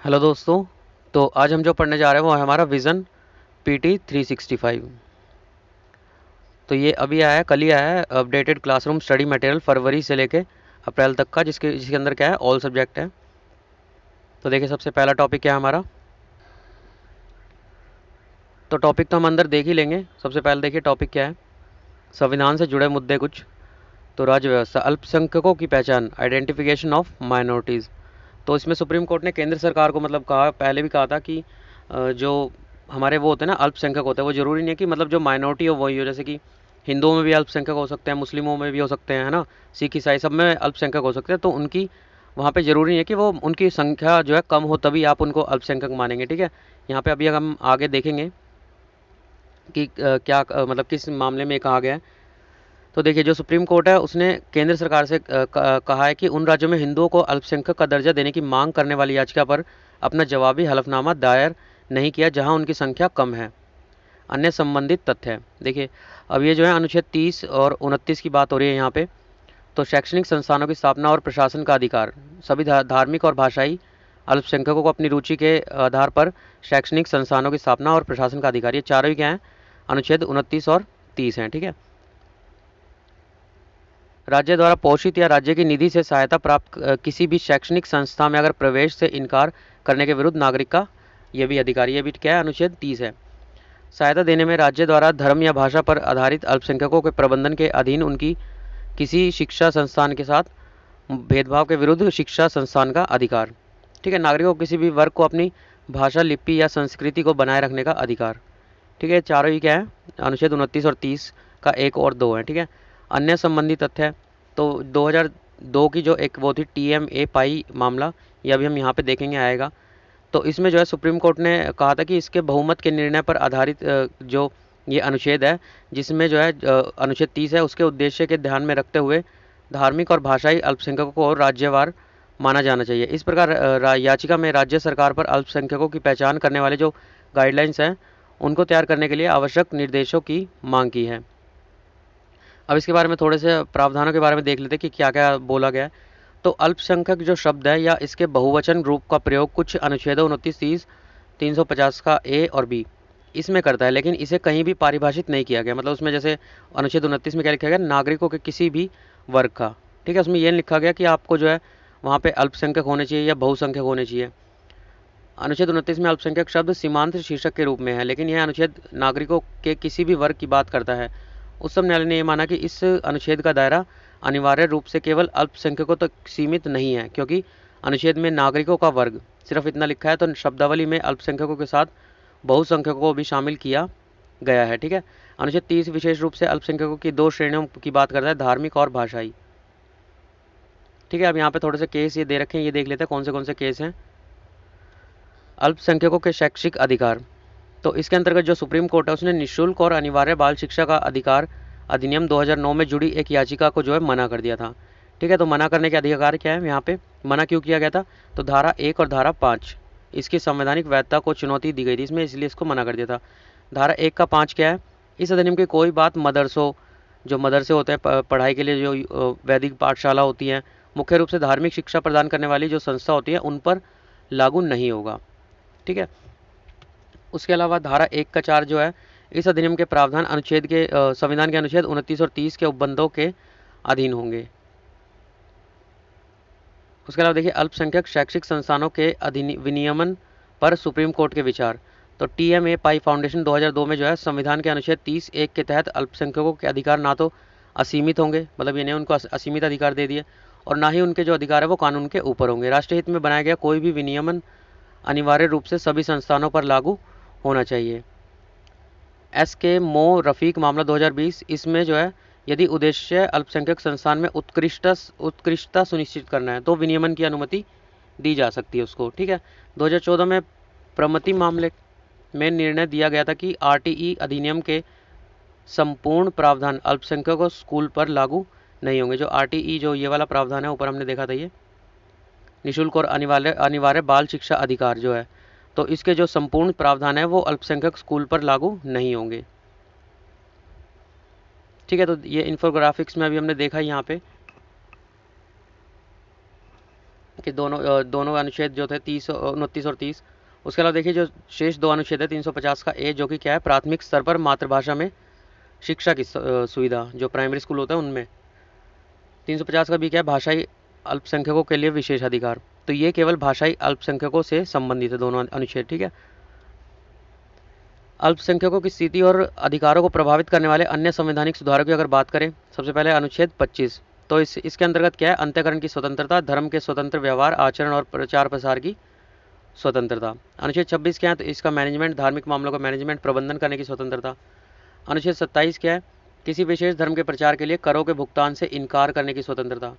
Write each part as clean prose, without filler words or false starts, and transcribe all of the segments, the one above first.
Hello दोस्तों। तो आज हम जो पढ़ने जा रहे हैं वो है हमारा विज़न पीटी 365। तो ये अभी आया है, कल ही आया है अपडेटेड क्लासरूम स्टडी मटेरियल फरवरी से लेके अप्रैल तक का, जिसके अंदर क्या है, ऑल सब्जेक्ट है। तो देखिए, सबसे पहला टॉपिक क्या है हमारा। तो टॉपिक तो हम अंदर देख ही लेंगे। सबसे पहले देखिए टॉपिक क्या है। संविधान से जुड़े मुद्दे कुछ। तो राज्य व्यवस्था, अल्पसंख्यकों की पहचान, आइडेंटिफिकेशन ऑफ माइनॉरिटीज़। तो इसमें सुप्रीम कोर्ट ने केंद्र सरकार को मतलब कहा, पहले भी कहा था कि जो हमारे वो होते हैं ना अल्पसंख्यक होते हैं, वो ज़रूरी नहीं है कि मतलब जो माइनॉरिटी हो वही हो। जैसे कि हिंदुओं में भी अल्पसंख्यक हो सकते हैं, मुस्लिमों में भी हो सकते हैं, है ना, सिख ईसाई सब में अल्पसंख्यक हो सकते हैं। तो उनकी वहाँ पे ज़रूरी नहीं है कि वो उनकी संख्या जो है कम हो तभी आप उनको अल्पसंख्यक मानेंगे। ठीक है, यहाँ पे अभी हम आगे देखेंगे कि क्या मतलब किस मामले में कहा गया है। तो देखिए, जो सुप्रीम कोर्ट है उसने केंद्र सरकार से कहा है कि उन राज्यों में हिंदुओं को अल्पसंख्यक का दर्जा देने की मांग करने वाली याचिका पर अपना जवाबी हलफनामा दायर नहीं किया जहां उनकी संख्या कम है। अन्य संबंधित तथ्य है। देखिए, अब ये जो है अनुच्छेद 30 और 29 की बात हो रही है यहाँ पे। तो शैक्षणिक संस्थानों की स्थापना और प्रशासन का अधिकार, सभी धार्मिक और भाषाई अल्पसंख्यकों को अपनी रुचि के आधार पर शैक्षणिक संस्थानों की स्थापना और प्रशासन का अधिकार, ये चारों ही क्या है, अनुच्छेद 29 और 30 हैं। ठीक है, राज्य द्वारा पोषित या राज्य की निधि से सहायता प्राप्त किसी भी शैक्षणिक संस्था में अगर प्रवेश से इनकार करने के विरुद्ध नागरिक का यह भी अधिकार, ये भी क्या है, अनुच्छेद 30 है। सहायता देने में राज्य द्वारा धर्म या भाषा पर आधारित अल्पसंख्यकों के प्रबंधन के अधीन उनकी किसी शिक्षा संस्थान के साथ भेदभाव के विरुद्ध शिक्षा संस्थान का अधिकार। ठीक है, नागरिकों को किसी भी वर्ग को अपनी भाषा, लिपि या संस्कृति को बनाए रखने का अधिकार। ठीक है, चारों ही क्या है, अनुच्छेद 29 और 30 का एक और दो है। ठीक है, अन्य संबंधी तथ्य है। तो 2002 की जो एक वो थी TMA पाई मामला, यह भी हम यहाँ पे देखेंगे आएगा। तो इसमें जो है सुप्रीम कोर्ट ने कहा था कि इसके बहुमत के निर्णय पर आधारित जो ये अनुच्छेद है, जिसमें जो है अनुच्छेद 30 है, उसके उद्देश्य के ध्यान में रखते हुए धार्मिक और भाषाई अल्पसंख्यकों को राज्यवार माना जाना चाहिए। इस प्रकार याचिका में राज्य सरकार पर अल्पसंख्यकों की पहचान करने वाले जो गाइडलाइंस हैं उनको तैयार करने के लिए आवश्यक निर्देशों की मांग की है। अब इसके बारे में थोड़े से प्रावधानों के बारे में देख लेते हैं कि क्या क्या बोला गया है। तो अल्पसंख्यक जो शब्द है या इसके बहुवचन रूप का प्रयोग कुछ अनुच्छेदों 29, 30, 350 का ए और बी इसमें करता है, लेकिन इसे कहीं भी पारिभाषित नहीं किया गया। मतलब उसमें जैसे अनुच्छेद 29 में क्या लिखा गया, नागरिकों के किसी भी वर्ग का। ठीक है, उसमें यह लिखा गया कि आपको जो है वहाँ पे अल्पसंख्यक होने चाहिए या बहुसंख्यक होने चाहिए। अनुच्छेद 29 में अल्पसंख्यक शब्द सीमांत शीर्षक के रूप में है, लेकिन यह अनुच्छेद नागरिकों के किसी भी वर्ग की बात करता है। उच्चतम न्यायालय ने यह माना कि इस अनुच्छेद का दायरा अनिवार्य रूप से केवल अल्पसंख्यकों तक सीमित नहीं है, क्योंकि अनुच्छेद में नागरिकों का वर्ग सिर्फ इतना लिखा है, तो शब्दावली में अल्पसंख्यकों के साथ बहुसंख्यकों को भी शामिल किया गया है। ठीक है, अनुच्छेद 30 विशेष रूप से अल्पसंख्यकों की दो श्रेणियों की बात करता है, धार्मिक और भाषाई। ठीक है, अब यहाँ पे थोड़े से केस ये दे रखे हैं, ये देख लेते हैं कौन से केस हैं। अल्पसंख्यकों के शैक्षिक अधिकार। तो इसके अंतर्गत जो सुप्रीम कोर्ट है उसने निःशुल्क और अनिवार्य बाल शिक्षा का अधिकार अधिनियम 2009 में जुड़ी एक याचिका को जो है मना कर दिया था। ठीक है, तो मना करने के अधिकार क्या है, यहाँ पे मना क्यों किया गया था, तो धारा 1 और धारा 5 इसकी संवैधानिक वैधता को चुनौती दी गई थी इसमें, इसलिए इसको मना कर दिया था। धारा 1 का 5 क्या है, इस अधिनियम की कोई बात मदरसों, जो मदरसे होते हैं पढ़ाई के लिए, जो वैदिक पाठशाला होती हैं, मुख्य रूप से धार्मिक शिक्षा प्रदान करने वाली जो संस्था होती है, उन पर लागू नहीं होगा। ठीक है, उसके अलावा धारा 1 का 4 जो है, इस अधिनियम के प्रावधान अनुच्छेद के संविधान के अनुच्छेद 29 और 30 के उपबंधों के अधीन होंगे। उसके अलावा देखिए, अल्पसंख्यक शैक्षिक संस्थानों के विनियमन पर सुप्रीम कोर्ट के विचार। तो TMA पाई फाउंडेशन 2002 में जो है संविधान के अनुच्छेद 30(1) के तहत अल्पसंख्यकों के अधिकार ना तो असीमित होंगे, मतलब ये नहीं उनको असीमित अधिकार दे दिए, और ना ही उनके जो अधिकार है वो कानून के ऊपर होंगे। राष्ट्रहित में बनाया गया कोई भी विनियमन अनिवार्य रूप से सभी संस्थानों पर लागू होना चाहिए। SK मो रफ़ीक मामला 2020, इसमें जो है यदि उद्देश्य अल्पसंख्यक संस्थान में उत्कृष्टता सुनिश्चित करना है तो विनियमन की अनुमति दी जा सकती है उसको। ठीक है, 2014 में प्रमति मामले में निर्णय दिया गया था कि RTE अधिनियम के संपूर्ण प्रावधान अल्पसंख्यकों स्कूल पर लागू नहीं होंगे। जो RTE जो ये वाला प्रावधान है ऊपर हमने देखा था, ये निःशुल्क और अनिवार्य अनिवार्य बाल शिक्षा अधिकार जो है, तो इसके जो संपूर्ण प्रावधान है वो अल्पसंख्यक स्कूल पर लागू नहीं होंगे। ठीक है, तो ये इन्फोग्राफिक्स में अभी हमने देखा यहाँ पे। कि दोनों अनुच्छेद जो थे 29 और 30। उसके अलावा देखिए जो शेष दो अनुच्छेद है 350 का ए, जो कि क्या है, प्राथमिक स्तर पर मातृभाषा में शिक्षा की सुविधा, जो प्राइमरी स्कूल होता है उनमें। 350 का भी क्या है, भाषाई अल्पसंख्यकों के लिए विशेष अधिकार। तो ये केवल भाषाई अल्पसंख्यकों से संबंधित है दोनों अनुच्छेद, ठीक है। अल्पसंख्यकों की स्थिति और अधिकारों को प्रभावित करने वाले अन्य संवैधानिक सुधारों की अगर बात करें, सबसे पहले अनुच्छेद 25। तो इसके अंतर्गत क्या है, अंतःकरण की स्वतंत्रता, धर्म के स्वतंत्र व्यवहार, आचरण और प्रचार प्रसार की स्वतंत्रता। अनुच्छेद 26 क्या है, तो इसका मैनेजमेंट, धार्मिक मामलों का मैनेजमेंट, प्रबंधन करने की स्वतंत्रता। अनुच्छेद 27 क्या है, किसी विशेष धर्म के प्रचार के लिए करों के भुगतान से इनकार करने की स्वतंत्रता,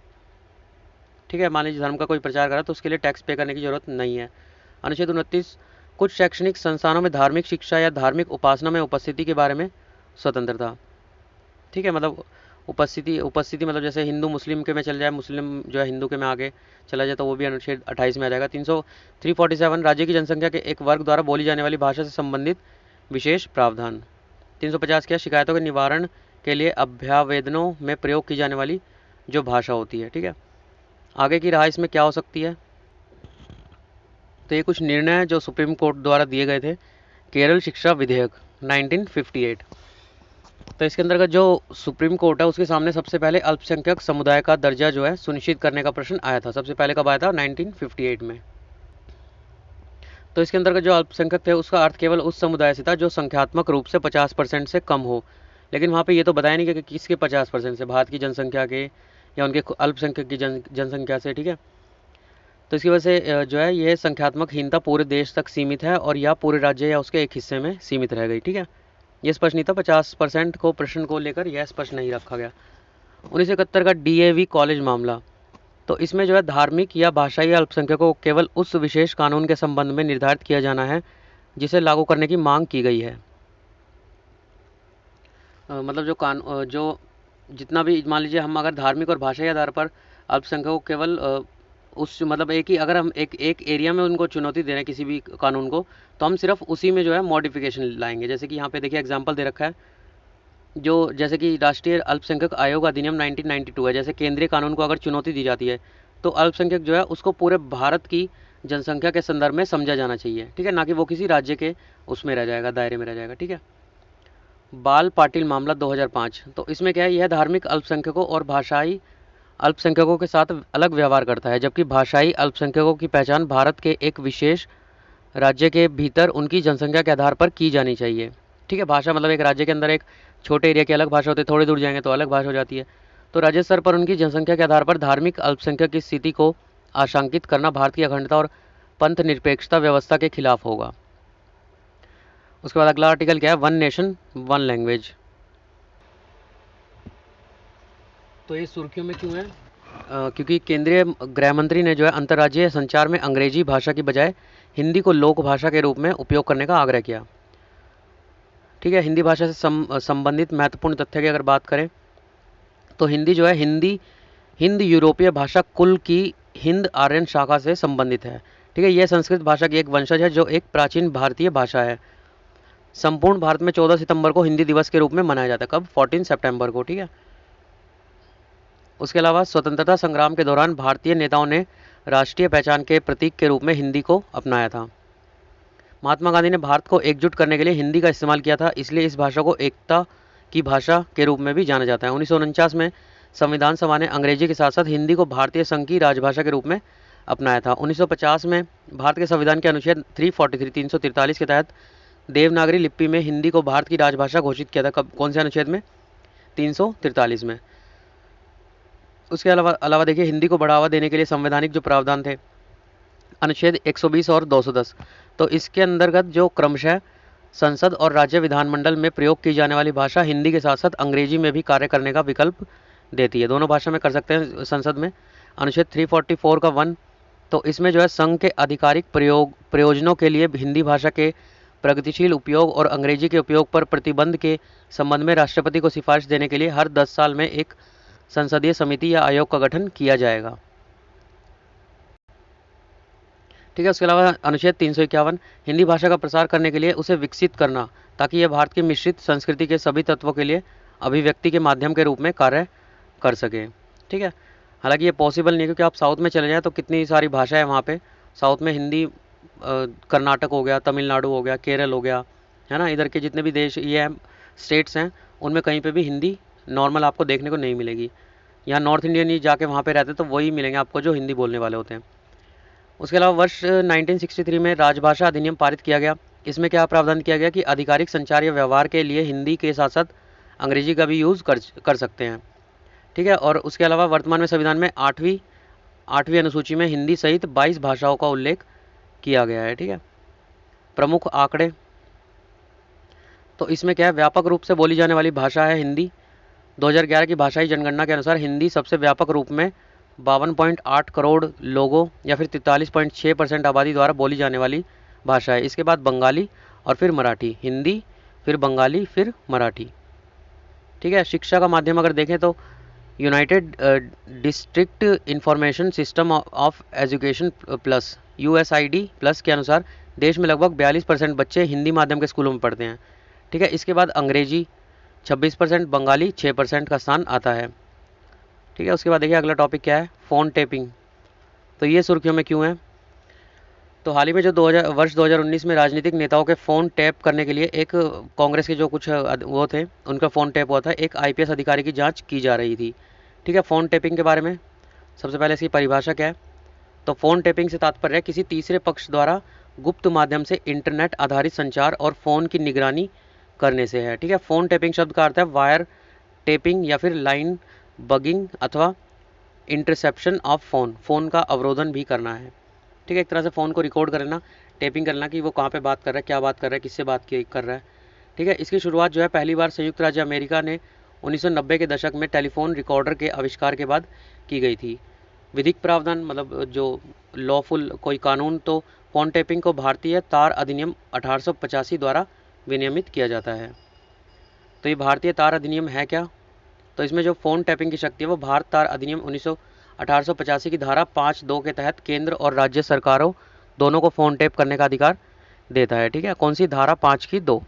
ठीक है। मान लीजिए धर्म का कोई प्रचार करा तो उसके लिए टैक्स पे करने की जरूरत नहीं है। अनुच्छेद 29, कुछ शैक्षणिक संस्थानों में धार्मिक शिक्षा या धार्मिक उपासना में उपस्थिति के बारे में स्वतंत्रता, ठीक है। मतलब उपस्थिति मतलब जैसे हिंदू मुस्लिम के में चल जाए, मुस्लिम जो है हिंदू के में आगे चला जाए तो वो भी अनुच्छेद 28 में आ जाएगा। 347, राज्य की जनसंख्या के एक वर्ग द्वारा बोली जाने वाली भाषा से संबंधित विशेष प्रावधान। 350 क्या, शिकायतों के निवारण के लिए अभ्यावेदनों में प्रयोग की जाने वाली जो भाषा होती है, ठीक है। आगे की राह इसमें क्या हो सकती है, तो ये कुछ निर्णय जो सुप्रीम कोर्ट द्वारा दिए गए थे। केरल शिक्षा विधेयक 1958, तो इसके अंतर्गत जो सुप्रीम कोर्ट है उसके सामने सबसे पहले अल्पसंख्यक समुदाय का दर्जा जो है सुनिश्चित करने का प्रश्न आया था। सबसे पहले कब आया था, 1958 में। तो इसके अंतर्गत जो अल्पसंख्यक थे उसका अर्थ केवल उस समुदाय से था जो संख्यात्मक रूप से 50% से कम हो। लेकिन वहाँ पे ये तो बताया नहीं कि किसके 50% से, भारत की जनसंख्या के या उनके अल्पसंख्यक की जनसंख्या से, ठीक है। तो इसकी वजह से जो है यह संख्यात्मक हीनता पूरे देश तक सीमित है और या पूरे राज्य या उसके एक हिस्से में सीमित रह गई, ठीक है। ये स्पष्ट नहीं था, 50% को प्रश्न को लेकर यह स्पष्ट नहीं रखा गया। 1971 का DAV कॉलेज मामला, तो इसमें जो है धार्मिक या भाषाई अल्पसंख्यकों को केवल उस विशेष कानून के संबंध में निर्धारित किया जाना है जिसे लागू करने की मांग की गई है। मतलब जो जितना भी, मान लीजिए हम अगर धार्मिक और भाषाई आधार पर अल्पसंख्यकों को केवल उस मतलब एक ही, अगर हम एक एरिया में उनको चुनौती दे रहे हैं किसी भी कानून को, तो हम सिर्फ उसी में जो है मॉडिफिकेशन लाएंगे। जैसे कि यहाँ पे देखिए एग्जांपल दे रखा है, जो जैसे कि राष्ट्रीय अल्पसंख्यक आयोग अधिनियम 1992 है। जैसे केंद्रीय कानून को अगर चुनौती दी जाती है तो अल्पसंख्यक जो है उसको पूरे भारत की जनसंख्या के संदर्भ में समझा जाना चाहिए, ठीक है, ना कि वो किसी राज्य के उसमें रह जाएगा, दायरे में रह जाएगा, ठीक है। बाल पाटिल मामला 2005, तो इसमें क्या है, यह धार्मिक अल्पसंख्यकों और भाषाई अल्पसंख्यकों के साथ अलग व्यवहार करता है, जबकि भाषाई अल्पसंख्यकों की पहचान भारत के एक विशेष राज्य के भीतर उनकी जनसंख्या के आधार पर की जानी चाहिए, ठीक है। भाषा मतलब एक राज्य के अंदर एक छोटे एरिया की अलग भाषा होती है, थोड़ी दूर जाएंगे तो अलग भाषा हो जाती है। तो राज्य स्तर पर उनकी जनसंख्या के आधार पर धार्मिक अल्पसंख्यक की स्थिति को आशंकित करना भारत की अखंडता और पंथ निरपेक्षता व्यवस्था के खिलाफ होगा। उसके बाद अगला आर्टिकल क्या है, वन नेशन वन लैंग्वेज। तो ये सुर्खियों में क्यों है, क्योंकि केंद्रीय गृह मंत्री ने जो है अंतर्राज्यीय संचार में अंग्रेजी भाषा की बजाय हिंदी को लोक भाषा के रूप में उपयोग करने का आग्रह किया, ठीक है। हिंदी भाषा से संबंधित महत्वपूर्ण तथ्य की अगर बात करें तो हिंदी जो है हिंद यूरोपीय भाषा कुल की हिंद आर्यन शाखा से संबंधित है, ठीक है। यह संस्कृत भाषा की एक वंशज है जो एक प्राचीन भारतीय भाषा है। संपूर्ण भारत में 14 सितंबर को हिंदी दिवस के रूप में मनाया जाता है। कब, 14 सितंबर को, ठीक है। उसके अलावा स्वतंत्रता संग्राम के दौरान भारतीय नेताओं ने राष्ट्रीय पहचान के प्रतीक के रूप में हिंदी को अपनाया था। महात्मा गांधी ने भारत को एकजुट करने के लिए हिंदी का इस्तेमाल किया था, इसलिए इस भाषा को एकता की भाषा के रूप में भी जाना जाता है। 1949 में संविधान सभा ने अंग्रेजी के साथ साथ हिंदी को भारतीय संघ की राजभाषा के रूप में अपनाया था। 1950 में भारत के संविधान के अनुच्छेद 343 के तहत देवनागरी लिपि में हिंदी को भारत की राजभाषा घोषित किया था। कब, कौन से अनुच्छेद में, 343 में। उसके अलावा देखिए हिंदी को बढ़ावा देने के लिए संवैधानिक जो प्रावधान थे, अनुच्छेद 120 और 210, तो इसके अंतर्गत जो क्रमशः संसद और राज्य विधानमंडल में प्रयोग की जाने वाली भाषा हिंदी के साथ साथ अंग्रेजी में भी कार्य करने का विकल्प देती है। दोनों भाषा में कर सकते हैं संसद में। अनुच्छेद 344 का 1, तो इसमें जो है संघ के आधिकारिक प्रयोजनों के लिए हिंदी भाषा के प्रगतिशील उपयोग और अंग्रेजी के उपयोग पर प्रतिबंध के संबंध में राष्ट्रपति को सिफारिश देने के लिए हर 10 साल में एक संसदीय समिति या आयोग का गठन किया जाएगा, ठीक है। उसके अलावा अनुच्छेद 351, हिंदी भाषा का प्रसार करने के लिए उसे विकसित करना ताकि यह भारत की मिश्रित संस्कृति के सभी तत्वों के लिए अभिव्यक्ति के माध्यम के रूप में कार्य कर सके, ठीक है। हालांकि ये पॉसिबल नहीं है, क्योंकि आप साउथ में चले जाएँ तो कितनी सारी भाषा है वहाँ पे। साउथ में हिंदी, कर्नाटक हो गया, तमिलनाडु हो गया, केरल हो गया, है ना, इधर के जितने भी देश ये हैं, स्टेट्स हैं, उनमें कहीं पे भी हिंदी नॉर्मल आपको देखने को नहीं मिलेगी। यहाँ नॉर्थ इंडियन ही जाके वहाँ पे रहते तो वही मिलेंगे आपको जो हिंदी बोलने वाले होते हैं। उसके अलावा वर्ष 1963 में राजभाषा अधिनियम पारित किया गया। इसमें क्या प्रावधान किया गया कि आधिकारिक संचार या व्यवहार के लिए हिंदी के साथ साथ अंग्रेजी का भी यूज़ कर सकते हैं। ठीक है। और उसके अलावा वर्तमान में संविधान में आठवीं अनुसूची में हिंदी सहित 22 भाषाओं का उल्लेख किया गया है। ठीक है। प्रमुख आंकड़े, तो इसमें क्या है, व्यापक रूप से बोली जाने वाली भाषा है हिंदी। 2011 की भाषाई जनगणना के अनुसार हिंदी सबसे व्यापक रूप में 52.8 करोड़ लोगों या फिर 43.6% आबादी द्वारा बोली जाने वाली भाषा है। इसके बाद बंगाली और फिर मराठी। हिंदी, फिर बंगाली, फिर मराठी। ठीक है। शिक्षा का माध्यम अगर देखें तो united district information system of education plus USID plus के अनुसार देश में लगभग 42% बच्चे हिंदी माध्यम के स्कूलों में पढ़ते हैं। ठीक है। इसके बाद अंग्रेजी 26%, बंगाली 6% का स्थान आता है। ठीक है। उसके बाद देखिए अगला टॉपिक क्या है, फ़ोन टैपिंग। तो ये सुर्खियों में क्यों है, तो हाल ही में जो वर्ष 2019 में राजनीतिक नेताओं के फ़ोन टैप करने के लिए एक कांग्रेस के जो कुछ वो थे, उनका फ़ोन टैप हुआ था। एक आईपीएस अधिकारी की जांच की जा रही थी। ठीक है। फ़ोन टैपिंग के बारे में सबसे पहले इसकी परिभाषा क्या है, तो फ़ोन टैपिंग से तात्पर्य है किसी तीसरे पक्ष द्वारा गुप्त माध्यम से इंटरनेट आधारित संचार और फ़ोन की निगरानी करने से है। ठीक है। फ़ोन टैपिंग शब्द का अर्थ है वायर टेपिंग या फिर लाइन बगिंग अथवा इंटरसेप्शन ऑफ फ़ोन का अवरोधन भी करना है। ठीक है। एक तरह से फ़ोन को रिकॉर्ड करना, टेपिंग करना कि वो कहाँ पे बात कर रहा है, क्या बात कर रहा है, किससे बात कर रहा है। ठीक है। इसकी शुरुआत जो है पहली बार संयुक्त राज्य अमेरिका ने 1990 के दशक में टेलीफोन रिकॉर्डर के आविष्कार के बाद की गई थी। विधिक प्रावधान, मतलब जो लॉफुल कोई कानून, तो फ़ोन टैपिंग को भारतीय तार अधिनियम 1885 द्वारा विनियमित किया जाता है। तो ये भारतीय तार अधिनियम है क्या, तो इसमें जो फ़ोन टैपिंग की शक्ति है वो भारत तार अधिनियम 1885 की धारा 5(2) के तहत केंद्र और राज्य सरकारों दोनों को फ़ोन टैप करने का अधिकार देता है। ठीक है। कौन सी धारा, 5(2)।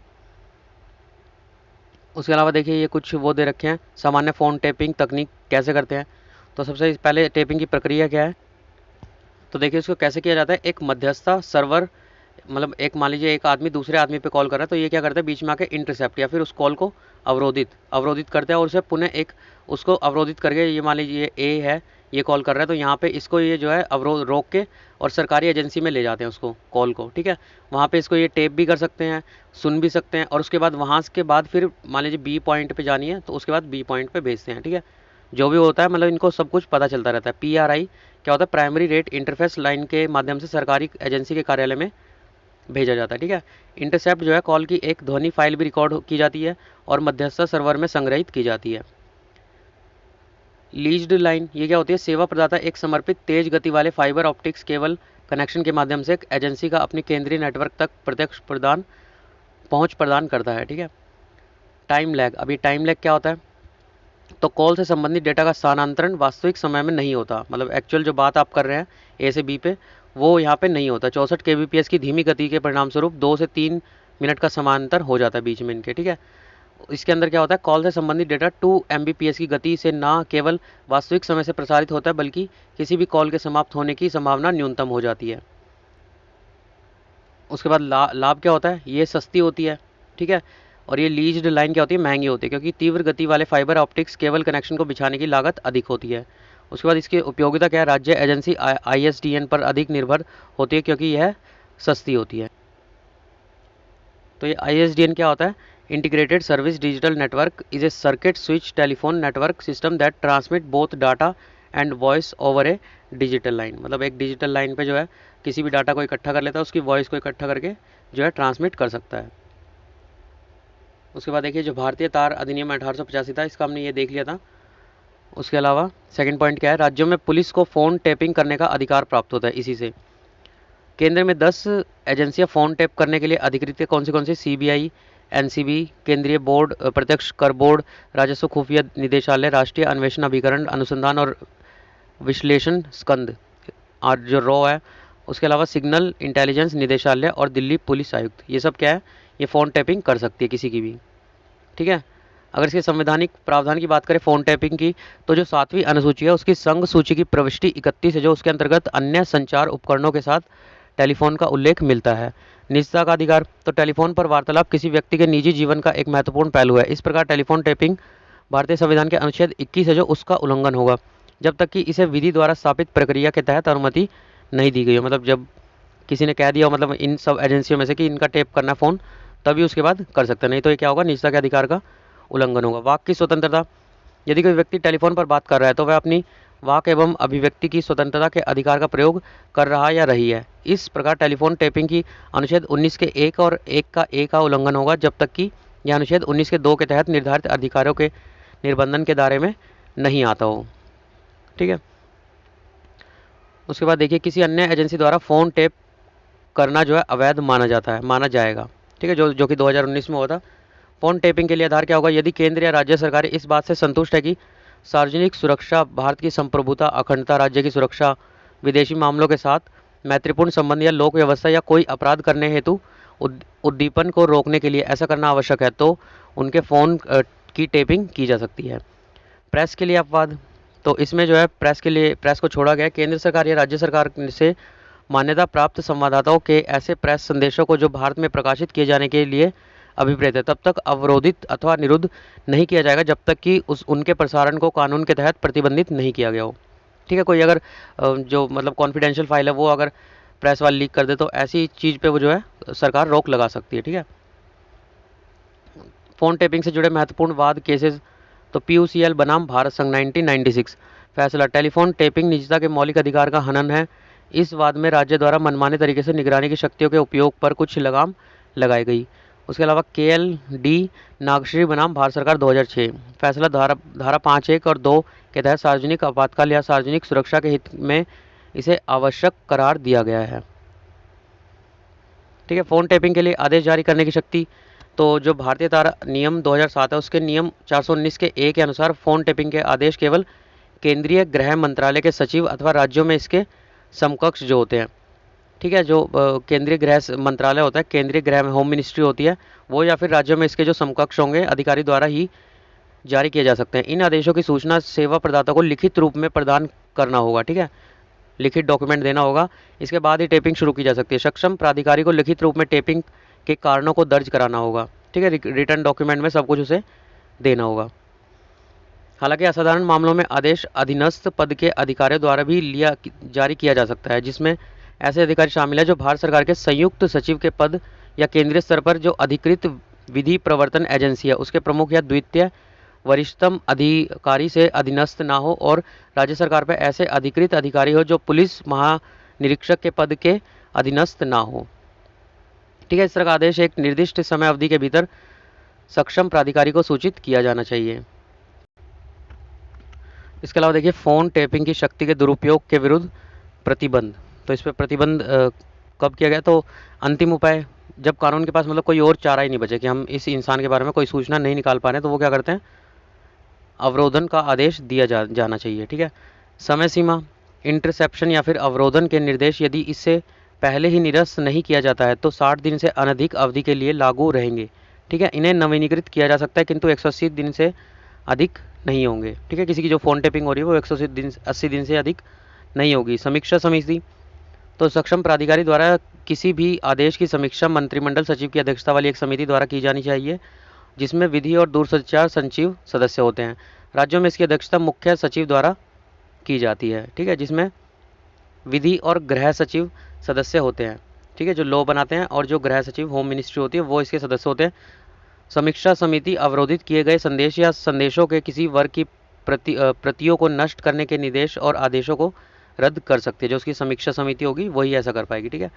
उसके अलावा देखिए ये कुछ वो दे रखे हैं, सामान्य फ़ोन टैपिंग तकनीक कैसे करते हैं। तो सबसे पहले टैपिंग की प्रक्रिया क्या है, तो देखिए इसको कैसे किया जाता है। एक मध्यस्थता सर्वर, मतलब एक मान लीजिए एक आदमी दूसरे आदमी पे कॉल कर रहा है, तो ये क्या करता है, बीच में आके इंटरसेप्ट या फिर उस कॉल को अवरोधित करते हैं और उसे पुनः एक उसको अवरोधित करके, ये मान लीजिए ए है, ये कॉल कर रहा है, तो यहाँ पे इसको ये जो है अवरोध रोक के और सरकारी एजेंसी में ले जाते हैं उसको, कॉल को। ठीक है। वहाँ पे इसको ये टेप भी कर सकते हैं, सुन भी सकते हैं, और उसके बाद वहाँ के बाद फिर मान लीजिए बी पॉइंट पे जानी है तो उसके बाद बी पॉइंट पे भेजते हैं। ठीक है। जो भी होता है, मतलब इनको सब कुछ पता चलता रहता है। PRI क्या होता है, प्राइमरी रेट इंटरफेस लाइन के माध्यम से सरकारी एजेंसी के कार्यालय में भेजा जाता है। ठीक है। इंटरसेप्ट जो है कॉल की एक ध्वनि फाइल भी रिकॉर्ड की जाती है और मध्यस्थता सर्वर में संग्रहित की जाती है। लीज्ड लाइन, ये क्या होती है, सेवा प्रदाता एक समर्पित तेज गति वाले फाइबर ऑप्टिक्स केबल कनेक्शन के माध्यम से एक एजेंसी का अपनी केंद्रीय नेटवर्क तक प्रत्यक्ष पहुंच प्रदान करता है। ठीक है। टाइम लैग, अभी टाइम लैग क्या होता है, तो कॉल से संबंधित डेटा का स्थानांतरण वास्तविक समय में नहीं होता, मतलब एक्चुअल जो बात आप कर रहे हैं ए से बी पे, वो यहाँ पे नहीं होता। 64 kbps की धीमी गति के परिणाम स्वरूप 2 से 3 मिनट का समांतर हो जाता है बीच में इनके। ठीक है। इसके अंदर क्या होता है, कॉल से संबंधित डेटा 2 mbps की गति से ना केवल वास्तविक समय से प्रसारित होता है, बल्कि किसी भी कॉल के समाप्त होने की संभावना न्यूनतम हो जाती है। उसके बाद लाभ क्या होता है, ये सस्ती होती है। ठीक है। और ये लीज्ड लाइन क्या होती है, महंगी होती है, क्योंकि तीव्र गति वाले फाइबर ऑप्टिक्स केबल कनेक्शन को बिछाने की लागत अधिक होती है। उसके बाद इसकी उपयोगिता क्या है, राज्य एजेंसी ISDN पर अधिक निर्भर होती है क्योंकि यह सस्ती होती है। तो ये ISDN क्या होता है, integrated service digital network is a circuit switch telephone network system that transmit both data and voice over A digital line, मतलब एक डिजिटल लाइन पे जो है किसी भी डाटा को इकट्ठा कर लेता है, उसकी वॉइस को इकट्ठा करके जो है ट्रांसमिट कर सकता है। उसके बाद देखिए जो भारतीय तार अधिनियम 1885 था, इसका हमने ये देख लिया था। उसके अलावा सेकंड पॉइंट क्या है, राज्यों में पुलिस को फ़ोन टैपिंग करने का अधिकार प्राप्त होता है इसी से। केंद्र में 10 एजेंसियां फ़ोन टैप करने के लिए अधिकृत है, कौन सी CBI, NCB, केंद्रीय बोर्ड, प्रत्यक्ष कर बोर्ड, राजस्व खुफिया निदेशालय, राष्ट्रीय अन्वेषण अभिकरण अनुसंधान और विश्लेषण स्कंद और जो रॉ है। उसके अलावा सिग्नल इंटेलिजेंस निदेशालय और दिल्ली पुलिस आयुक्त, ये सब क्या है, ये फ़ोन टैपिंग कर सकती है किसी की भी। ठीक है। अगर इसके संवैधानिक प्रावधान की बात करें फ़ोन टैपिंग की, तो जो 7वीं अनुसूची है उसकी संघ सूची की प्रविष्टि 31 है, जो उसके अंतर्गत अन्य संचार उपकरणों के साथ टेलीफोन का उल्लेख मिलता है। निजता का अधिकार, तो टेलीफोन पर वार्तालाप किसी व्यक्ति के निजी जीवन का एक महत्वपूर्ण पहलू है। इस प्रकार टेलीफोन टैपिंग भारतीय संविधान के अनुच्छेद 21 है जो उसका उल्लंघन होगा, जब तक कि इसे विधि द्वारा स्थापित प्रक्रिया के तहत अनुमति नहीं दी गई हो। मतलब जब किसी ने कह दिया हो, मतलब इन सब एजेंसियों में से कि इनका टेप करना फ़ोन, तभी उसके बाद कर सकते हैं, नहीं तो ये क्या होगा, निजता के अधिकार का उल्लंघन होगा। वाक की स्वतंत्रता, यदि कोई व्यक्ति टेलीफोन पर बात कर रहा है तो वह अपनी वाक एवं अभिव्यक्ति की स्वतंत्रता के अधिकार का प्रयोग कर रहा या रही है। इस प्रकार टेलीफोन टैपिंग की अनुच्छेद 19 के 1 और 1 का ए का उल्लंघन होगा, जब तक कि यह अनुच्छेद 19 के 2 के तहत निर्धारित अधिकारों के निर्बंधन के दायरे में नहीं आता हो। ठीक है। उसके बाद देखिए, किसी अन्य एजेंसी द्वारा फ़ोन टैप करना जो है अवैध माना जाएगा। ठीक है, जो कि 2019 में हुआ था। फ़ोन टैपिंग के लिए आधार क्या होगा, यदि केंद्र या राज्य सरकारें इस बात से संतुष्ट है कि सार्वजनिक सुरक्षा, भारत की संप्रभुता, अखंडता, राज्य की सुरक्षा, विदेशी मामलों के साथ मैत्रीपूर्ण संबंध या लोक व्यवस्था या कोई अपराध करने हेतु उद्दीपन को रोकने के लिए ऐसा करना आवश्यक है, तो उनके फ़ोन की टैपिंग की जा सकती है। प्रेस के लिए अपवाद, तो इसमें जो है प्रेस को छोड़ा गया। केंद्र सरकार या राज्य सरकार से मान्यता प्राप्त संवाददाताओं के ऐसे प्रेस संदेशों को जो भारत में प्रकाशित किए जाने के लिए अभिप्रेत है, तब तक अवरोधित अथवा निरुद्ध नहीं किया जाएगा जब तक कि उनके प्रसारण को कानून के तहत प्रतिबंधित नहीं किया गया हो। ठीक है, कोई अगर जो मतलब कॉन्फिडेंशियल फाइल है वो अगर प्रेस वाले लीक कर दे तो ऐसी चीज़ पे वो जो है सरकार रोक लगा सकती है। ठीक है। फ़ोन टैपिंग से जुड़े महत्वपूर्ण वाद केसेस, तो PUCL बनाम भारत संघ 1996 फैसला, टेलीफोन टैपिंग निजता के मौलिक अधिकार का हनन है। इस वाद में राज्य द्वारा मनमाने तरीके से निगरानी की शक्तियों के उपयोग पर कुछ लगाम लगाई गई। उसके अलावा KLD नागश्री बनाम भारत सरकार 2006 फैसला, धारा 5(1) और 2 के तहत सार्वजनिक आपातकाल या सार्वजनिक सुरक्षा के हित में इसे आवश्यक करार दिया गया है। ठीक है। फ़ोन टैपिंग के लिए आदेश जारी करने की शक्ति, तो जो भारतीय तार नियम 2007 है उसके नियम 419 के ए के अनुसार फ़ोन टैपिंग के आदेश केवल केंद्रीय गृह मंत्रालय के सचिव अथवा राज्यों में इसके समकक्ष जो होते हैं, ठीक है, जो केंद्रीय गृह मंत्रालय होता है, केंद्रीय गृह में होम मिनिस्ट्री होती है, वो या फिर राज्यों में इसके जो समकक्ष होंगे अधिकारी द्वारा ही जारी किए जा सकते हैं। इन आदेशों की सूचना सेवा प्रदाता को लिखित रूप में प्रदान करना होगा। ठीक है, लिखित डॉक्यूमेंट देना होगा, इसके बाद ही टैपिंग शुरू की जा सकती है। सक्षम प्राधिकारी को लिखित रूप में टैपिंग के कारणों को दर्ज कराना होगा। ठीक है, रिटर्न डॉक्यूमेंट में सब कुछ उसे देना होगा। हालांकि असाधारण मामलों में आदेश अधीनस्थ पद के अधिकारियों द्वारा भी जारी किया जा सकता है, जिसमें ऐसे अधिकारी शामिल हैं जो भारत सरकार के संयुक्त सचिव के पद या केंद्रीय स्तर पर जो अधिकृत विधि प्रवर्तन एजेंसी है उसके प्रमुख या द्वितीय वरिष्ठतम अधिकारी से अधीनस्थ ना हो, और राज्य सरकार पर ऐसे अधिकृत अधिकारी हो जो पुलिस महानिरीक्षक के पद के अधीनस्थ ना हो। ठीक है, इस तरह का आदेश एक निर्दिष्ट समय अवधि के भीतर सक्षम प्राधिकारी को सूचित किया जाना चाहिए। इसके अलावा देखिए, फ़ोन टैपिंग की शक्ति के दुरुपयोग के विरुद्ध प्रतिबंध, तो इस पर प्रतिबंध कब किया गया, तो अंतिम उपाय, जब कानून के पास मतलब कोई और चारा ही नहीं बचे कि हम इस इंसान के बारे में कोई सूचना नहीं निकाल पा रहे हैं, तो वो क्या करते हैं, अवरोधन का आदेश दिया जाना चाहिए। ठीक है। समय सीमा, इंटरसेप्शन या फिर अवरोधन के निर्देश यदि इससे पहले ही निरस्त नहीं किया जाता है तो 60 दिन से अनधिक अवधि के लिए लागू रहेंगे। ठीक है, इन्हें नवीनीकृत किया जा सकता है किंतु 180 दिन से अधिक नहीं होंगे। ठीक है, किसी की जो फ़ोन टैपिंग हो रही है वो 180 दिन से अधिक नहीं होगी। समीक्षा समिति, तो सक्षम प्राधिकारी द्वारा किसी भी आदेश की समीक्षा मंत्रिमंडल सचिव की अध्यक्षता वाली एक समिति द्वारा की जानी चाहिए, जिसमें विधि और दूरसंचार सचिव सदस्य होते हैं। राज्यों में इसकी अध्यक्षता मुख्य सचिव द्वारा की जाती है। ठीक है, जिसमें विधि और गृह सचिव सदस्य होते हैं। ठीक है, जो लॉ बनाते हैं, और जो गृह सचिव होम मिनिस्ट्री होती है वो इसके सदस्य होते हैं। समीक्षा समिति अवरोधित किए गए संदेश या संदेशों के किसी वर्ग की प्रतियों को नष्ट करने के निर्देश और आदेशों को रद्द कर सकती है। जो उसकी समीक्षा समिति होगी वही ऐसा कर पाएगी। ठीक है,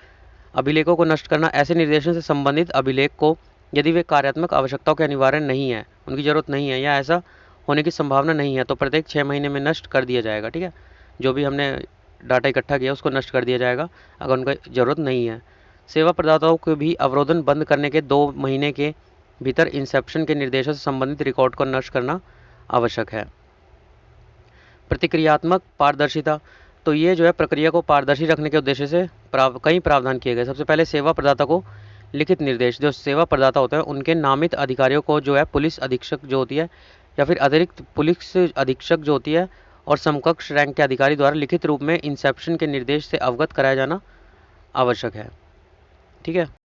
अभिलेखों को नष्ट करना, ऐसे निर्देशों से संबंधित अभिलेख को यदि वे कार्यात्मक आवश्यकताओं के अनिवार्य नहीं है, उनकी ज़रूरत नहीं है या ऐसा होने की संभावना नहीं है, तो प्रत्येक 6 महीने में नष्ट कर दिया जाएगा। ठीक है, जो भी हमने डाटा इकट्ठा किया उसको नष्ट कर दिया जाएगा अगर उनका ज़रूरत नहीं है। सेवा प्रदाताओं को भी अवरोधन बंद करने के 2 महीने के भीतर इंसेप्शन के निर्देशों से संबंधित रिकॉर्ड को नष्ट करना आवश्यक है। प्रतिक्रियात्मक पारदर्शिता, तो ये जो है प्रक्रिया को पारदर्शी रखने के उद्देश्य से कई प्रावधान किए गए। सबसे पहले सेवा प्रदाता को लिखित निर्देश जो सेवा प्रदाता होते हैं उनके नामित अधिकारियों को जो है पुलिस अधीक्षक जो होती है या फिर अतिरिक्त पुलिस अधीक्षक जो होती है और समकक्ष रैंक के अधिकारी द्वारा लिखित रूप में इंसेप्शन के निर्देश से अवगत कराया जाना आवश्यक है। ठीक है।